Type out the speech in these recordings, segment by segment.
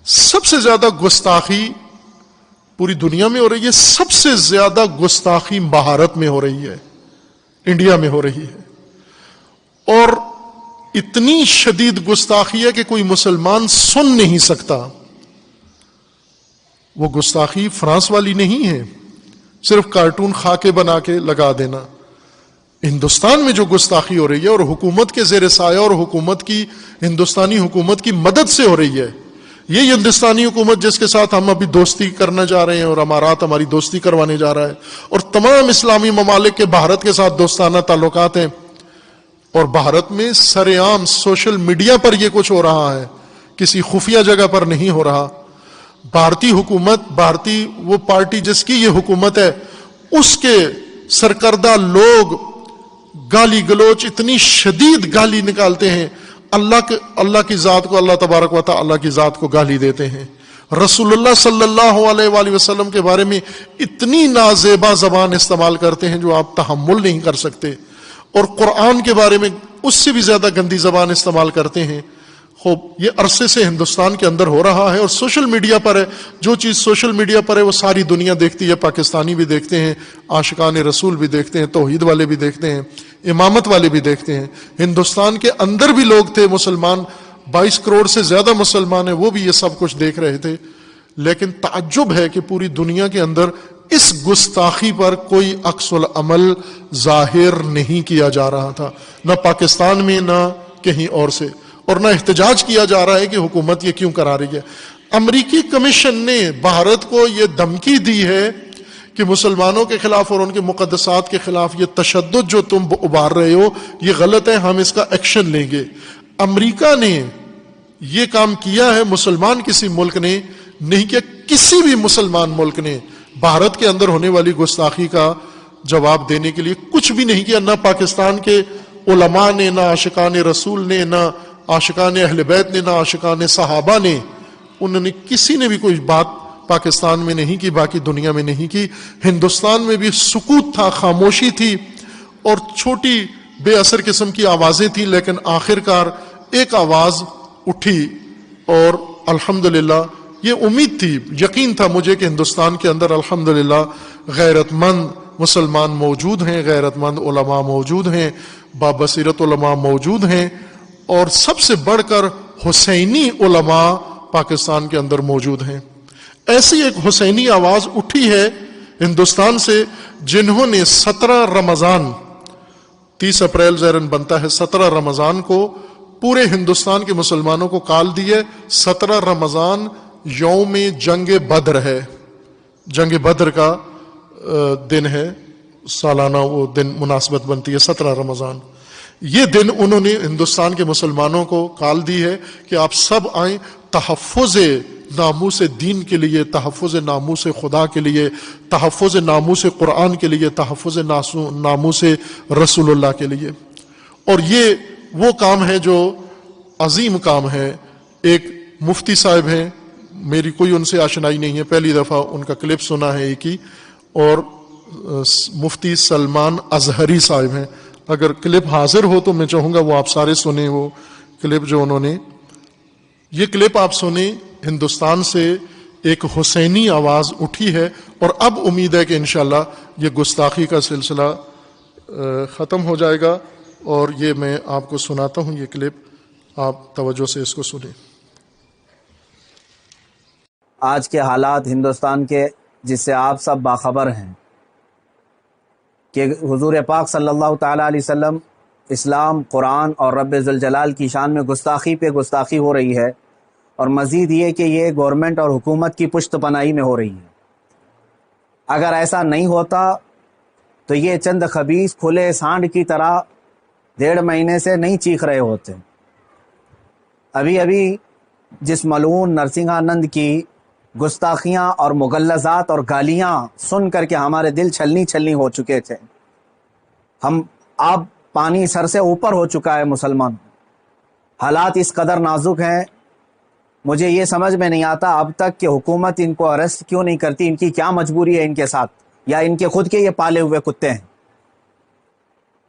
سب سے زیادہ گستاخی پوری دنیا میں ہو رہی ہے، سب سے زیادہ گستاخی بھارت میں ہو رہی ہے، انڈیا میں ہو رہی ہے، اور اتنی شدید گستاخی ہے کہ کوئی مسلمان سن نہیں سکتا۔ وہ گستاخی فرانس والی نہیں ہے، صرف کارٹون خاکے بنا کے لگا دینا۔ ہندوستان میں جو گستاخی ہو رہی ہے، اور حکومت کے زیر سایہ اور حکومت کی، ہندوستانی حکومت کی مدد سے ہو رہی ہے، یہ ہندوستانی حکومت جس کے ساتھ ہم ابھی دوستی کرنا جا رہے ہیں، اور امارات ہماری دوستی کروانے جا رہا ہے، اور تمام اسلامی ممالک کے بھارت کے ساتھ دوستانہ تعلقات ہیں، اور بھارت میں سر عام سوشل میڈیا پر یہ کچھ ہو رہا ہے، کسی خفیہ جگہ پر نہیں ہو رہا۔ بھارتی حکومت، بھارتی وہ پارٹی جس کی یہ حکومت ہے، اس کے سرکردہ لوگ گالی گلوچ، اتنی شدید گالی نکالتے ہیں، اللہ کی ذات کو، اللہ تبارک و تعالی کی ذات کو گالی دیتے ہیں، رسول اللہ صلی اللہ علیہ وآلہ وسلم کے بارے میں اتنی نازیبا زبان استعمال کرتے ہیں جو آپ تحمل نہیں کر سکتے، اور قرآن کے بارے میں اس سے بھی زیادہ گندی زبان استعمال کرتے ہیں۔ خوب یہ عرصے سے ہندوستان کے اندر ہو رہا ہے، اور سوشل میڈیا پر ہے، جو چیز سوشل میڈیا پر ہے وہ ساری دنیا دیکھتی ہے، پاکستانی بھی دیکھتے ہیں، عاشقان رسول بھی دیکھتے ہیں، توحید والے بھی دیکھتے ہیں، امامت والے بھی دیکھتے ہیں۔ ہندوستان کے اندر بھی لوگ تھے مسلمان، 22 کروڑ سے زیادہ مسلمان ہیں، وہ بھی یہ سب کچھ دیکھ رہے تھے، لیکن تعجب ہے کہ پوری دنیا کے اندر اس گستاخی پر کوئی عکس العمل ظاہر نہیں کیا جا رہا تھا، نہ پاکستان میں نہ کہیں اور سے، اور نہ احتجاج کیا جا رہا ہے کہ حکومت یہ کیوں کرا رہی ہے۔ امریکی کمیشن نے بھارت کو یہ دھمکی دی ہے کہ مسلمانوں کے خلاف اور ان کے مقدسات کے خلاف یہ تشدد جو تم ابھار رہے ہو یہ غلط ہے، ہم اس کا ایکشن لیں گے۔ امریکہ نے یہ کام کیا ہے، مسلمان کسی ملک نے نہیں کیا، کسی بھی مسلمان ملک نے بھارت کے اندر ہونے والی گستاخی کا جواب دینے کے لیے کچھ بھی نہیں کیا، نہ پاکستان کے علماء نے، نہ عاشقان رسول نے، نہ عاشقان اہل بیت نے، نہ عاشقان صحابہ نے، انہوں نے کسی نے بھی کوئی بات پاکستان میں نہیں کی، باقی دنیا میں نہیں کی۔ ہندوستان میں بھی سکوت تھا، خاموشی تھی، اور چھوٹی بے اثر قسم کی آوازیں تھیں، لیکن آخر کار ایک آواز اٹھی، اور الحمدللہ یہ امید تھی، یقین تھا مجھے کہ ہندوستان کے اندر الحمدللہ غیرت مند مسلمان موجود ہیں، غیرت مند علماء موجود ہیں، بابصیرت علماء موجود ہیں، اور سب سے بڑھ کر حسینی علماء پاکستان کے اندر موجود ہیں۔ ایسی ایک حسینی آواز اٹھی ہے ہندوستان سے، جنہوں نے 17 رمضان 30 اپریل ظاہراً بنتا ہے، 17 رمضان کو پورے ہندوستان کے مسلمانوں کو کال دی ہے۔ 17 رمضان یوم جنگ بدر ہے، جنگ بدر کا دن ہے، سالانہ وہ دن مناسبت بنتی ہے 17 رمضان۔ یہ دن انہوں نے ہندوستان کے مسلمانوں کو کال دی ہے کہ آپ سب آئیں، تحفظ ناموس دین کے لیے، تحفظ ناموس خدا کے لیے، تحفظ ناموس قرآن کے لیے، تحفظ ناموس رسول اللہ کے لیے۔ اور یہ وہ کام ہے جو عظیم کام ہے۔ ایک مفتی صاحب ہیں، میری کوئی ان سے آشنائی نہیں ہے، پہلی دفعہ ان کا کلپ سنا ہے ایک ہی، اور مفتی سلمان اظہری صاحب ہیں۔ اگر کلپ حاضر ہو تو میں چاہوں گا وہ آپ سارے سنیں، وہ کلپ جو انہوں نے، یہ کلپ آپ سنیں۔ ہندوستان سے ایک حسینی آواز اٹھی ہے، اور اب امید ہے کہ انشاءاللہ یہ گستاخی کا سلسلہ ختم ہو جائے گا، اور یہ میں آپ کو سناتا ہوں، یہ کلپ آپ توجہ سے اس کو سنیں۔ آج کے حالات ہندوستان کے، جس سے آپ سب باخبر ہیں، کہ حضور پاک صلی اللہ تعالیٰ علیہ وسلم، اسلام، قرآن اور رب ذوالجلال کی شان میں گستاخی پہ گستاخی ہو رہی ہے، اور مزید یہ کہ یہ گورنمنٹ اور حکومت کی پشت پناہی میں ہو رہی ہے۔ اگر ایسا نہیں ہوتا تو یہ چند خبیث کھلے سانڈ کی طرح 1.5 مہینے سے نہیں چیخ رہے ہوتے۔ ابھی جس ملعون نرسنگھانند کی گستاخیاں اور مغلظات اور گالیاں سن کر کے ہمارے دل چھلنی چھلنی ہو چکے تھے، اب پانی سر سے اوپر ہو چکا ہے مسلمان۔ حالات اس قدر نازک ہیں، مجھے یہ سمجھ میں نہیں آتا اب تک کہ حکومت ان کو اریسٹ کیوں نہیں کرتی۔ ان کی کیا مجبوری ہے ان کے ساتھ، یا ان کے خود کے یہ پالے ہوئے کتے ہیں؟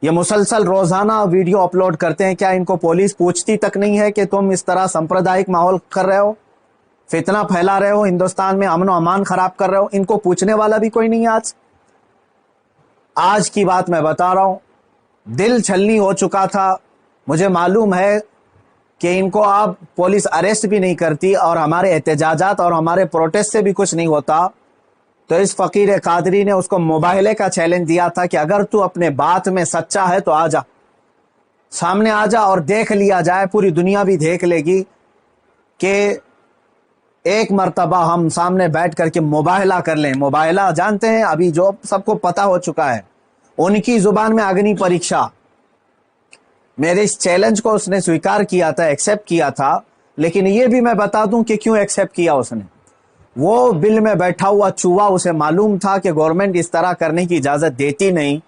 یہ مسلسل روزانہ ویڈیو اپلوڈ کرتے ہیں، کیا ان کو پولیس پوچھتی تک نہیں ہے کہ تم اس طرح سمپردائک ماحول کر رہے ہو؟ فتنہ پھیلا رہے ہو ہندوستان میں, امن و امان خراب کر رہے ہو, ان کو پوچھنے والا بھی کوئی نہیں ہے. آج کی بات میں بتا رہا ہوں, دل چھلنی ہو چکا تھا. مجھے معلوم ہے کہ ان کو اب پولیس اریسٹ بھی نہیں کرتی اور ہمارے احتجاجات اور ہمارے پروٹیسٹ سے بھی کچھ نہیں ہوتا. تو اس فقیر قادری نے اس کو مباہلے کا چیلنج دیا تھا کہ اگر تو اپنے بات میں سچا ہے تو آ جا, سامنے آ جا اور دیکھ لیا جائے, پوری دنیا بھی دیکھ لے گی کہ ایک مرتبہ ہم سامنے بیٹھ کر کے مباہلہ کر لیں. مباہلہ جانتے ہیں, ابھی جو سب کو پتا ہو چکا ہے, ان کی زبان میں اگنی پریکشا. میرے اس چیلنج کو اس نے سویکار کیا تھا, ایکسیپٹ کیا تھا. لیکن یہ بھی میں بتا دوں کہ کیوں ایکسیپٹ کیا اس نے. وہ بل میں بیٹھا ہوا چوہا, اسے معلوم تھا کہ گورنمنٹ اس طرح کرنے کی اجازت دیتی نہیں,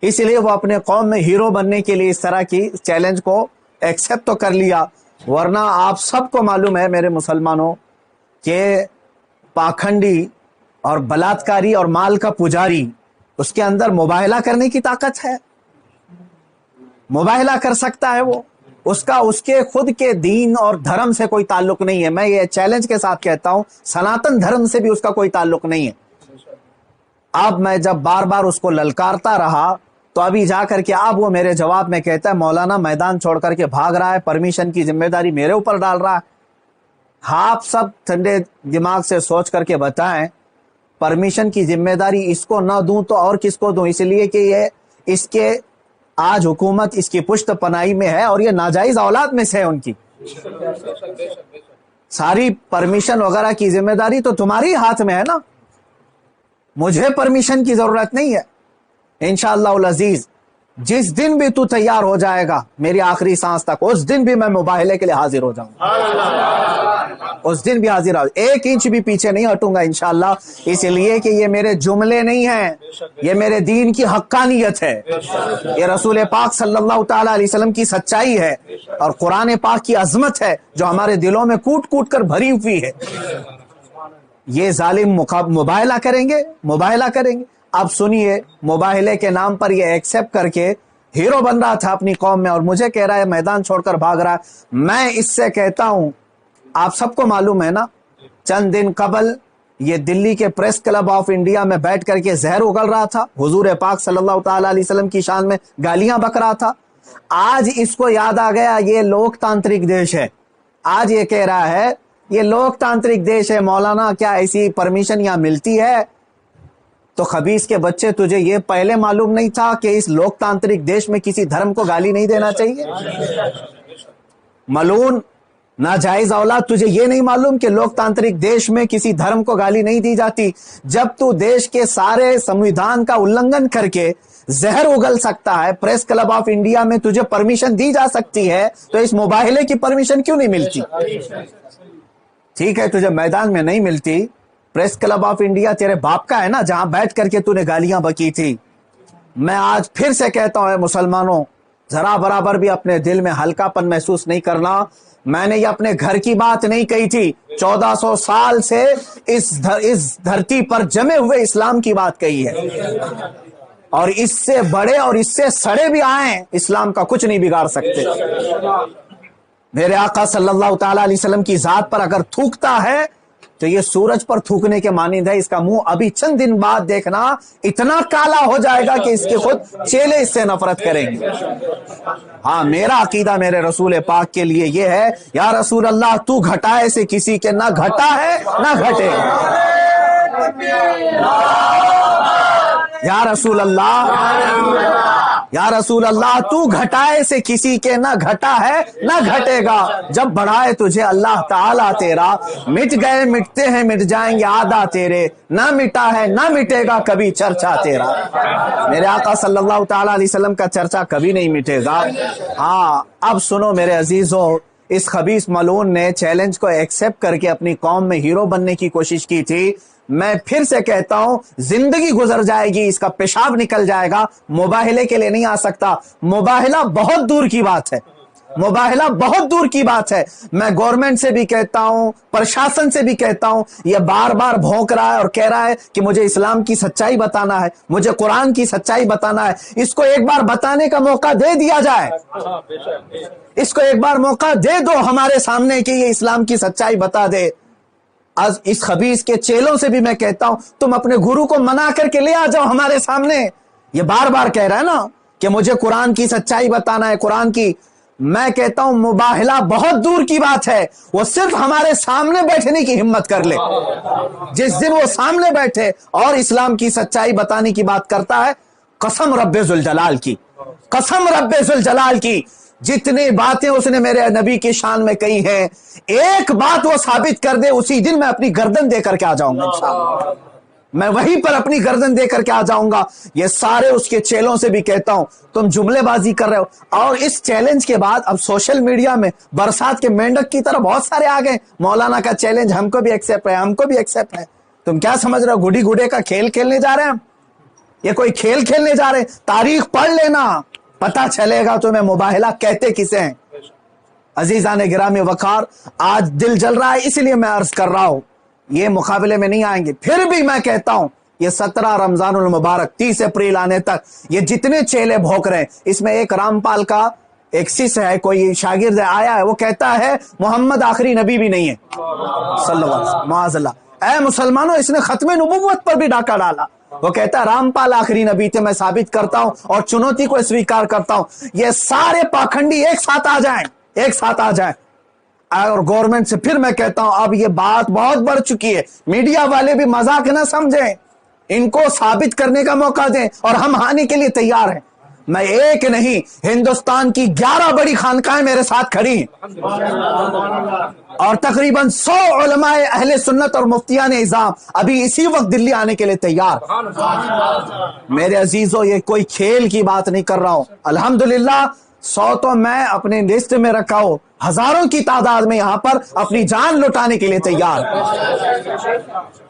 اس لیے وہ اپنے قوم میں ہیرو بننے کے لیے اس طرح کی چیلنج کو ایکسیپٹ تو کر لیا. ورنہ آپ سب کو معلوم ہے میرے مسلمانوں کہ پاکھنڈی اور بلاتکاری اور مال کا پجاری, اس کے اندر مباہلہ کرنے کی طاقت ہے, مباہلہ کر سکتا ہے. وہ اس کے خود کے دین اور دھرم سے کوئی تعلق نہیں ہے. میں یہ چیلنج کے ساتھ کہتا ہوں, سناتن دھرم سے بھی اس کا کوئی تعلق نہیں ہے. اب میں جب بار بار اس کو للکارتا رہا تو ابھی جا کر کے اب وہ میرے جواب میں کہتا ہے مولانا میدان چھوڑ کر کے بھاگ رہا ہے, پرمیشن کی ذمہ داری میرے اوپر ڈال رہا ہے. آپ سب ٹھنڈے دماغ سے سوچ کر کے بتائیں, پرمیشن کی ذمہ داری اس کو نہ دوں تو اور کس کو دوں؟ اس لیے کہ یہ اس کے آج حکومت اس کی پشت پناہی میں ہے اور یہ ناجائز اولاد میں سے ہے ان کی. ساری پرمیشن وغیرہ کی ذمہ داری تو تمہاری ہاتھ میں ہے نا, مجھے پرمیشن کی ضرورت نہیں ہے. انشاءاللہ العزیز جس دن بھی تو تیار ہو جائے گا میری آخری سانس تک, اس دن بھی میں مباہلے کے لیے حاضر ہو جاؤں گا, اس دن بھی حاضر ہوں, 1 انچ بھی پیچھے نہیں ہٹوں گا انشاءاللہ. اس لیے کہ یہ میرے جملے نہیں ہیں, یہ میرے دین کی حقانیت ہے, یہ رسول پاک صلی اللہ تعالی علیہ وسلم کی سچائی ہے اور قرآن پاک کی عظمت ہے جو ہمارے دلوں میں کوٹ کوٹ کر بھری ہوئی ہے. یہ ظالم مباہلہ کریں گے, مباہلہ کریں گے. اب سنیے, مباہلے کے نام پر یہ ایکسیپٹ کر کے ہیرو بن رہا تھا اپنی قوم میں, اور مجھے کہہ رہا ہے میدان چھوڑ کر بھاگ رہا ہے. میں اس سے کہتا ہوں, آپ سب کو معلوم ہے نا, چند دن قبل یہ دلی کے پریس کلب آف انڈیا میں بیٹھ کر کے زہر اگل رہا تھا, حضور پاک صلی اللہ تعالی علیہ وسلم کی شان میں گالیاں بک رہا تھا. آج اس کو یاد آ گیا یہ لوک تانترک دیش ہے. آج یہ کہہ رہا ہے یہ لوک تانترک دیش ہے, مولانا کیا ایسی پرمیشن یہاں ملتی ہے؟ تو خبیث کے بچے, تجھے یہ پہلے معلوم نہیں تھا کہ اس لوک تانترک دیش میں کسی دھرم کو گالی نہیں دینا چاہیے؟ ملعون ناجائز اولاد, تجھے یہ نہیں معلوم کہ لوک تانترک دیش میں کسی دھرم کو گالی نہیں دی جاتی؟ جب تو دیش کے سارے سمویدھان کا النگھن کر کے زہر اگل سکتا ہے, پریس کلب آف انڈیا میں تجھے پرمیشن دی جا سکتی ہے, تو اس مباہلے کی پرمیشن کیوں نہیں ملتی؟ ٹھیک ہے تجھے میدان میں نہیں ملتی, پریس کلب آف انڈیا تیرے باپ کا ہے نا, جہاں بیٹھ کر کے تو نے گالیاں بکی تھی. میں آج پھر سے کہتا ہوں, اے مسلمانوں, ذرا برابر بھی اپنے دل میں ہلکا پن محسوس نہیں کرنا. میں نے یہ اپنے گھر کی بات نہیں کہی تھی, 1400 سال سے اس دھرتی پر جمے ہوئے اسلام کی بات کہی ہے, اور اس سے بڑے اور اس سے سڑے بھی آئیں, اسلام کا کچھ نہیں بگاڑ سکتے. میرے آقا صلی اللہ تعالی علیہ وسلم کی ذات پر اگر تھوکتا ہے تو یہ سورج پر تھوکنے کے مانند ہے. اس کا منہ ابھی چند دن بعد دیکھنا اتنا کالا ہو جائے گا کہ اس کے خود چیلے اس سے نفرت کریں گے. ہاں, میرا عقیدہ میرے رسول پاک کے لیے یہ ہے, یا رسول اللہ تو گھٹائے سے کسی کے نہ گھٹا ہے نہ گھٹے. یا رسول اللہ, یا رسول اللہ تو گھٹائے سے کسی کے نہ گھٹا ہے نہ گھٹے گا. جب بڑھائے تجھے اللہ تعالیٰ تیرا, مٹ گئے مٹتے ہیں مٹ جائیں گے آدھا تیرے, نہ مٹا ہے نہ مٹے گا کبھی چرچا تیرا. میرے آقا صلی اللہ تعالیٰ علیہ وسلم کا چرچا کبھی نہیں مٹے گا. ہاں, اب سنو میرے عزیزوں, اس خبیث ملعون نے چیلنج کو ایکسیپٹ کر کے اپنی قوم میں ہیرو بننے کی کوشش کی تھی. میں پھر سے کہتا ہوں, زندگی گزر جائے گی, اس کا پیشاب نکل جائے گا, مباہلے کے لیے نہیں آ سکتا. مباہلہ بہت دور کی بات ہے, مباہلہ بہت دور کی بات ہے. میں گورنمنٹ سے بھی کہتا ہوں, پرشاسن سے بھی کہتا ہوں, یہ بار بار بھونک رہا ہے اور کہہ رہا ہے کہ مجھے اسلام کی سچائی بتانا ہے, مجھے قرآن کی سچائی بتانا ہے. اس کو ایک بار بتانے کا موقع دے دیا جائے, اس کو ایک بار موقع دے دو ہمارے سامنے کہ یہ اسلام کی سچائی بتا دے. اس خبیث کے چیلوں سے بھی میں کہتا ہوں تم اپنے گرو کو منا کر کے لے آ جاؤ ہمارے سامنے. یہ بار بار کہہ رہا ہے نا کہ مجھے قرآن کی سچائی بتانا ہے, قرآن کی. میں کہتا ہوں مباہلہ بہت دور کی بات ہے, وہ صرف ہمارے سامنے بیٹھنے کی ہمت کر لے. جس دن وہ سامنے بیٹھے اور اسلام کی سچائی بتانے کی بات کرتا ہے, قسم رب ذوالجلال کی, قسم رب ذوالجلال کی, جتنی باتیں اس نے میرے نبی کی شان میں کہی ہیں, ایک بات وہ ثابت کر دے, اسی دن میں اپنی گردن دے کر کے آ جاؤں گا انشاءاللہ. میں وہیں پر اپنی گردن دے کر کے آ جاؤں گا. یہ سارے اس کے چیلوں سے بھی کہتا ہوں تم جملے بازی کر رہے ہو. اور اس چیلنج کے بعد اب سوشل میڈیا میں برسات کے مینڈک کی طرح بہت سارے آ گئے. مولانا کا چیلنج ہم کو بھی ایکسپٹ ہے, ہم کو بھی ایکسپٹ ہے. تم کیا سمجھ رہے ہو گڈی گڈے کا کھیل کھیلنے جا رہے ہیں ہم؟ یہ کوئی کھیل کھیلنے جا رہے ہیں؟ تاریخ پڑھ لینا, پتا چلے گا تمہیں مباہلہ کہتے کسے ہیں. عزیزان گرامی وقار, آج دل جل رہا ہے اس لیے میں عرض کر رہا ہوں, یہ مقابلے میں نہیں آئیں گے. پھر بھی میں کہتا ہوں یہ 17 رمضان المبارک 30 اپریل آنے تک یہ جتنے چیلے بھوک رہے ہیں, اس میں ایک رامپال کا ایک سس ہے, کوئی شاگرد آیا ہے, وہ کہتا ہے محمد آخری نبی بھی نہیں ہے صلی اللہ علیہ وسلم. معاذ اللہ. اے مسلمانوں, اس نے ختم نبوت پر بھی ڈاکہ ڈالا. وہ کہتا ہے رامپال آخری نبی تھے. میں ثابت کرتا ہوں اور چنوتی کو اسویکار کرتا ہوں, یہ سارے پاکھنڈی ایک ساتھ آ جائیں, ایک ساتھ آ جائیں. اور گورنمنٹ سے پھر میں کہتا ہوں اب یہ بات بہت بڑھ چکی ہے, میڈیا والے بھی مذاق نہ سمجھیں, ان کو ثابت کرنے کا موقع دیں اور ہم آنے کے لیے تیار ہیں. میں ایک نہیں, ہندوستان کی 11 بڑی خانقاہیں میرے ساتھ کھڑی ہیں اور تقریباً 100 علماء اہل سنت اور مفتیان اعظام ابھی اسی وقت دلی آنے کے لیے تیار. میرے عزیزوں, یہ کوئی کھیل کی بات نہیں کر رہا ہوں. الحمدللہ 100 تو میں اپنے لسٹ میں رکھا ہوں, ہزاروں کی تعداد میں یہاں پر اپنی جان لٹانے کے لیے تیار.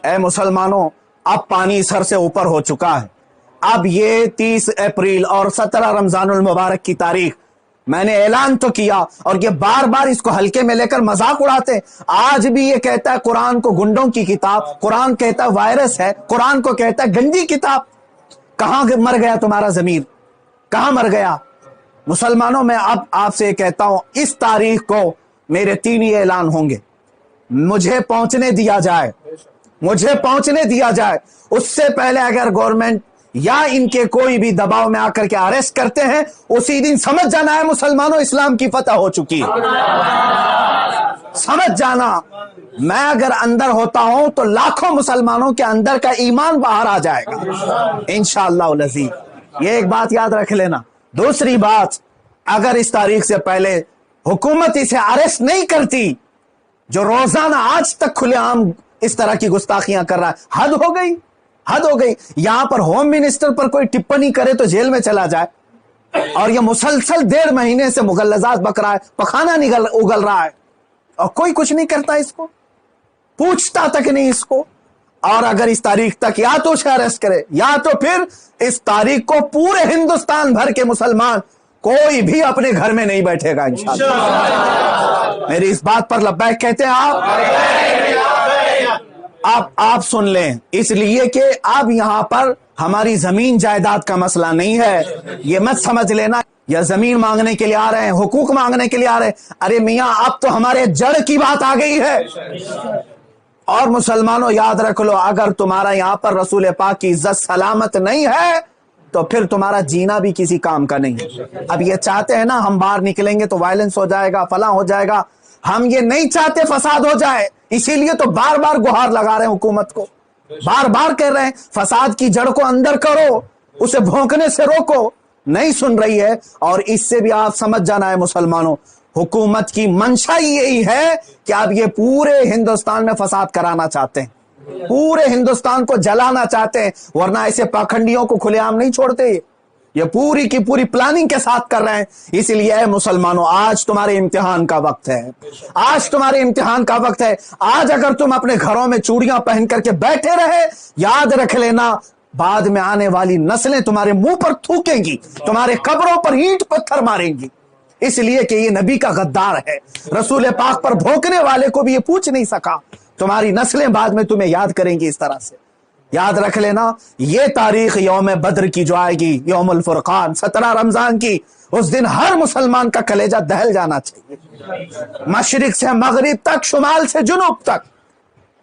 اے مسلمانوں, اب پانی سر سے اوپر ہو چکا ہے. اب یہ 30 اپریل اور 17 رمضان المبارک کی تاریخ میں نے اعلان تو کیا, اور یہ بار بار اس کو ہلکے میں لے کر مذاق اڑاتے. آج بھی یہ کہتا ہے قرآن کو گنڈوں کی کتاب, قرآن کہتا ہے وائرس ہے, قرآن کو کہتا ہے گندی کتاب. کہاں مر گیا تمہارا ضمیر, کہاں مر گیا؟ مسلمانوں, میں اب آپ سے کہتا ہوں اس تاریخ کو میرے 3 ہی اعلان ہوں گے. مجھے پہنچنے دیا جائے, مجھے پہنچنے دیا جائے. اس سے پہلے اگر گورنمنٹ یا ان کے کوئی بھی دباؤ میں آ کر کے اریسٹ کرتے ہیں, اسی دن سمجھ جانا ہے مسلمانوں اسلام کی فتح ہو چکی ہے. سمجھ جانا, میں اگر اندر ہوتا ہوں تو لاکھوں مسلمانوں کے اندر کا ایمان باہر آ جائے گا انشاءاللہ العزیز. یہ ایک بات یاد رکھ لینا. دوسری بات, اگر اس تاریخ سے پہلے حکومت اسے اریسٹ نہیں کرتی, جو روزانہ آج تک کھلے عام اس طرح کی گستاخیاں کر رہا ہے, حد ہو گئی, حد ہو گئی. یہاں پر ہوم منسٹر پر کوئی ٹپنی کرے تو جیل میں چلا جائے, اور یہ مسلسل 1.5 مہینے سے مغلظات بک رہا ہے, پخانہ اگل رہا ہے, اور کوئی کچھ نہیں کرتا, اس کو پوچھتا تک نہیں اس کو. اور اگر اس تاریخ تک یا تو اسے اریسٹ کرے, یا تو پھر اس تاریخ کو پورے ہندوستان بھر کے مسلمان کوئی بھی اپنے گھر میں نہیں بیٹھے گا انشاءاللہ. میری اس بات پر لبیک کہتے ہیں آپ سن لیں, اس لیے کہ اب یہاں پر ہماری زمین جائیداد کا مسئلہ نہیں ہے. یہ مت سمجھ لینا یا زمین مانگنے کے لیے آ رہے ہیں, حقوق مانگنے کے لیے آ رہے ہیں. ارے میاں, اب تو ہمارے جڑ کی بات آ گئی ہے. اور مسلمانوں یاد رکھ لو, اگر تمہارا یہاں پر رسول پاک کی عزت سلامت نہیں ہے تو پھر تمہارا جینا بھی کسی کام کا نہیں ہے. اب یہ چاہتے ہیں نا ہم باہر نکلیں گے تو وائلنس ہو جائے گا, فلاں ہو جائے گا. ہم یہ نہیں چاہتے فساد ہو جائے, اسی لیے تو بار بار گہار لگا رہے ہیں حکومت کو, بار بار کہہ رہے ہیں فساد کی جڑ کو اندر کرو, اسے بھونکنے سے روکو. نہیں سن رہی ہے. اور اس سے بھی آپ سمجھ جانا ہے مسلمانوں, حکومت کی منشا یہی ہے کہ آپ یہ پورے ہندوستان میں فساد کرانا چاہتے ہیں, پورے ہندوستان کو جلانا چاہتے ہیں, ورنہ ایسے پاکھنڈیوں کو کھلے عام نہیں چھوڑتے. یہ پوری کی پوری پلاننگ کے ساتھ کر رہے ہیں. اس لیے اے مسلمانوں, آج تمہارے امتحان کا وقت ہے, آج تمہارے امتحان کا وقت ہے. آج اگر تم اپنے گھروں میں چوڑیاں پہن کر کے بیٹھے رہے, یاد رکھ لینا بعد میں آنے والی نسلیں تمہارے منہ پر تھوکیں گی, تمہارے قبروں پر اینٹ پتھر ماریں گی. اس لیے کہ یہ نبی کا غدار ہے, رسول پاک پر بھونکنے والے کو بھی یہ پوچھ نہیں سکا. تمہاری نسلیں بعد میں تمہیں یاد کریں گی اس طرح سے. یاد رکھ لینا, یہ تاریخ یوم بدر کی جو آئے گی, یوم الفرقان 17 رمضان کی, اس دن ہر مسلمان کا کلیجہ دہل جانا چاہیے, مشرق سے مغرب تک, شمال سے جنوب تک.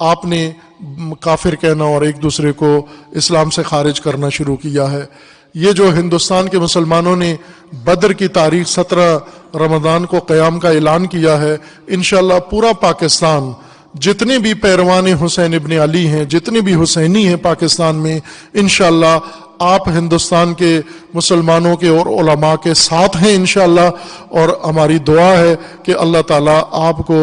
آپ نے کافر کہنا اور ایک دوسرے کو اسلام سے خارج کرنا شروع کیا ہے۔ یہ جو ہندوستان کے مسلمانوں نے بدر کی تاریخ 17 رمضان کو قیام کا اعلان کیا ہے، انشاءاللہ پورا پاکستان، جتنے بھی پیروان حسین ابن علی ہیں، جتنے بھی حسینی ہیں پاکستان میں، انشاءاللہ آپ ہندوستان کے مسلمانوں کے اور علماء کے ساتھ ہیں انشاءاللہ، اور ہماری دعا ہے کہ اللہ تعالیٰ آپ کو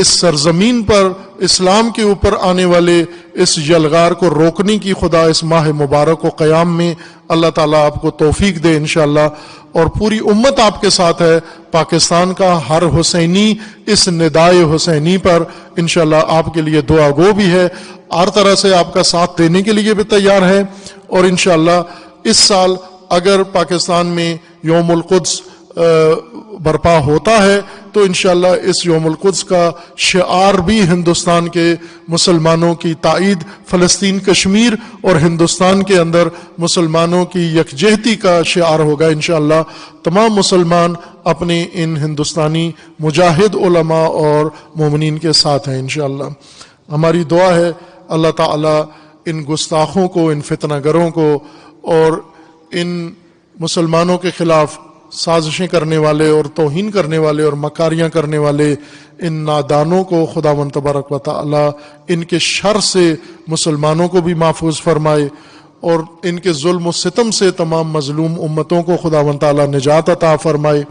اس سرزمین پر اسلام کے اوپر آنے والے اس یلغار کو روکنے کی خدا اس ماہ مبارک و قیام میں اللہ تعالیٰ آپ کو توفیق دے انشاءاللہ، اور پوری امت آپ کے ساتھ ہے۔ پاکستان کا ہر حسینی اس ندائے حسینی پر انشاءاللہ آپ کے لیے دعا گو بھی ہے، ہر طرح سے آپ کا ساتھ دینے کے لیے بھی تیار ہے۔ اور انشاءاللہ اس سال اگر پاکستان میں یوم القدس برپا ہوتا ہے تو انشاءاللہ اس یوم القدس کا شعار بھی ہندوستان کے مسلمانوں کی تائید، فلسطین، کشمیر اور ہندوستان کے اندر مسلمانوں کی یکجہتی کا شعار ہوگا انشاءاللہ۔ تمام مسلمان اپنے ان ہندوستانی مجاہد علماء اور مومنین کے ساتھ ہیں انشاءاللہ۔ ہماری دعا ہے اللہ تعالیٰ ان گستاخوں کو، ان فتنہ گروں کو اور ان مسلمانوں کے خلاف سازشیں کرنے والے اور توہین کرنے والے اور مکاریاں کرنے والے ان نادانوں کو خداوند تبارک و تعالی ان کے شر سے مسلمانوں کو بھی محفوظ فرمائے، اور ان کے ظلم و ستم سے تمام مظلوم امتوں کو خداوند تعالی نجات عطا فرمائے۔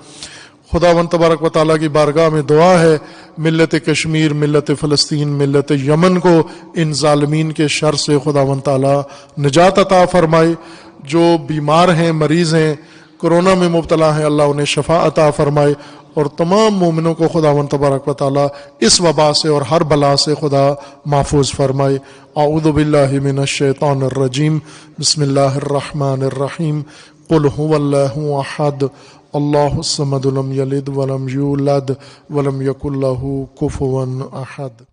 خداوند تبارک و تعالیٰ کی بارگاہ میں دعا ہے ملت کشمیر، ملت فلسطین، ملت یمن کو ان ظالمین کے شر سے خداوند تعالیٰ نجات عطا فرمائے۔ جو بیمار ہیں، مریض ہیں، کورونا میں مبتلا ہیں، اللہ انہیں شفا عطا فرمائے، اور تمام مومنوں کو خداوند تبارک و تعالیٰ اس وبا سے اور ہر بلا سے خدا محفوظ فرمائے۔ اعوذ باللہ من الشیطان الرجیم، بسم اللہ الرحمن الرحیم، قل هو اللہ احد اللہ الصمد لم یلد ولم یولد ولم یکن لہ کفوا احد۔